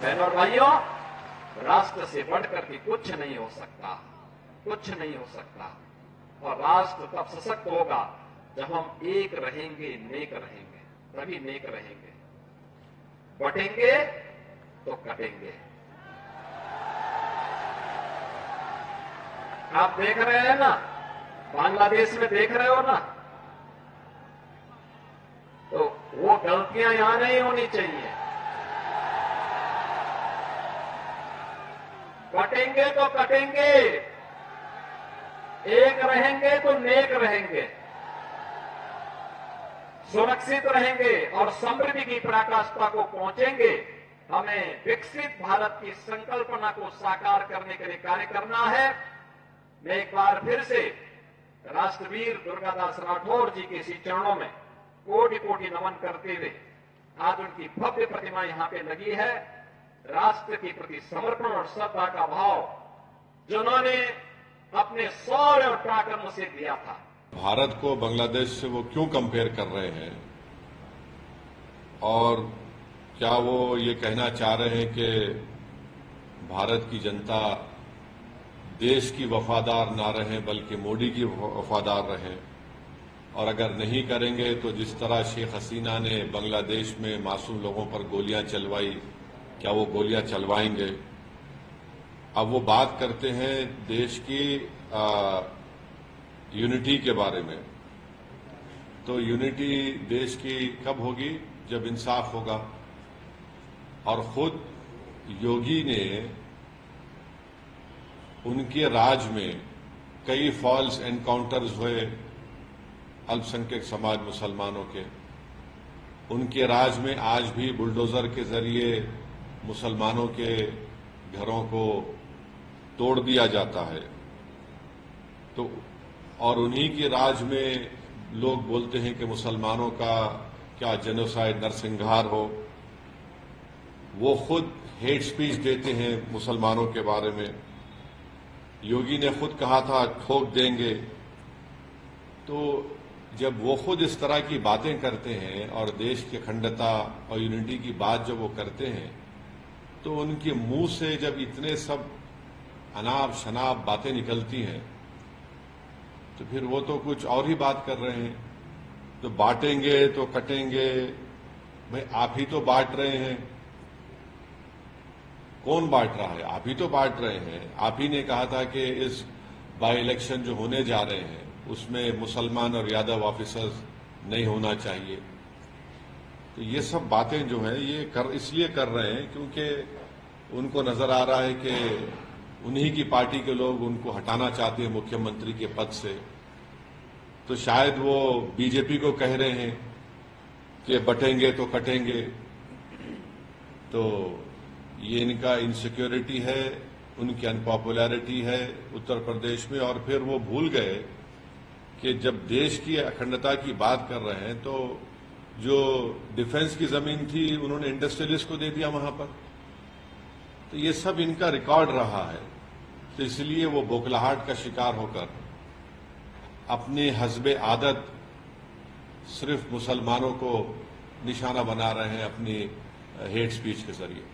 बहनों और भाइयों, राष्ट्र से बढ़कर के कुछ नहीं हो सकता, कुछ नहीं हो सकता। और राष्ट्र तब सशक्त होगा जब हम एक रहेंगे, नेक रहेंगे, तभी नेक रहेंगे। बटेंगे तो कटेंगे। आप देख रहे हैं ना, बांग्लादेश में देख रहे हो ना, तो वो गलतियां यहां नहीं होनी चाहिए। बटेंगे तो कटेंगे, एक रहेंगे तो नेक रहेंगे, सुरक्षित रहेंगे और समृद्धि की पराकाष्ठा को पहुंचेंगे। हमें विकसित भारत की संकल्पना को साकार करने के लिए कार्य करना है। मैं एक बार फिर से राष्ट्रवीर दुर्गादास राठौर जी के इसी चरणों में कोटि कोटि नमन करते हुए, आज उनकी भव्य प्रतिमा यहां पे लगी है। राष्ट्र के प्रति समर्पण और श्रद्धा का भाव जिन्होंने अपने शौर्य और पराक्रम से दिया था। भारत को बांग्लादेश से वो क्यों कंपेयर कर रहे हैं, और क्या वो ये कहना चाह रहे हैं कि भारत की जनता देश की वफादार ना रहे बल्कि मोदी की वफादार रहे? और अगर नहीं करेंगे तो जिस तरह शेख हसीना ने बांग्लादेश में मासूम लोगों पर गोलियां चलवाई, क्या वो गोलियां चलवाएंगे? अब वो बात करते हैं देश की यूनिटी के बारे में। तो यूनिटी देश की कब होगी? जब इंसाफ होगा। और खुद योगी ने उनके राज में कई फॉल्स एनकाउंटर्स हुए अल्पसंख्यक समाज मुसलमानों के। उनके राज में आज भी बुलडोजर के जरिए मुसलमानों के घरों को तोड़ दिया जाता है। तो और उन्हीं के राज में लोग बोलते हैं कि मुसलमानों का क्या जेनोसाइड, नरसंहार हो। वो खुद हेट स्पीच देते हैं मुसलमानों के बारे में। योगी ने खुद कहा था ठोक देंगे। तो जब वो खुद इस तरह की बातें करते हैं और देश की अखंडता और यूनिटी की बात जब वो करते हैं, तो उनके मुंह से जब इतने सब अनाप शनाप बातें निकलती हैं, तो फिर वो तो कुछ और ही बात कर रहे हैं। तो बांटेंगे तो कटेंगे। भाई आप ही तो बांट रहे हैं। कौन बांट रहा है? आप ही तो बांट रहे हैं। आप ही ने कहा था कि इस बाई इलेक्शन जो होने जा रहे हैं उसमें मुसलमान और यादव ऑफिसर्स नहीं होना चाहिए। तो ये सब बातें जो हैं ये इसलिए कर रहे हैं क्योंकि उनको नजर आ रहा है कि उन्हीं की पार्टी के लोग उनको हटाना चाहते हैं मुख्यमंत्री के पद से। तो शायद वो बीजेपी को कह रहे हैं कि बटेंगे तो कटेंगे। तो ये इनका इनसिक्योरिटी है, उनकी अनपॉपुलैरिटी है उत्तर प्रदेश में। और फिर वो भूल गए कि जब देश की अखंडता की बात कर रहे हैं तो जो डिफेंस की जमीन थी उन्होंने इंडस्ट्रियलिस्ट को दे दिया वहां पर। तो ये सब इनका रिकॉर्ड रहा है। तो इसलिए वो बौखलाहट का शिकार होकर अपने हस्बे आदत सिर्फ मुसलमानों को निशाना बना रहे हैं अपनी हेट स्पीच के जरिए।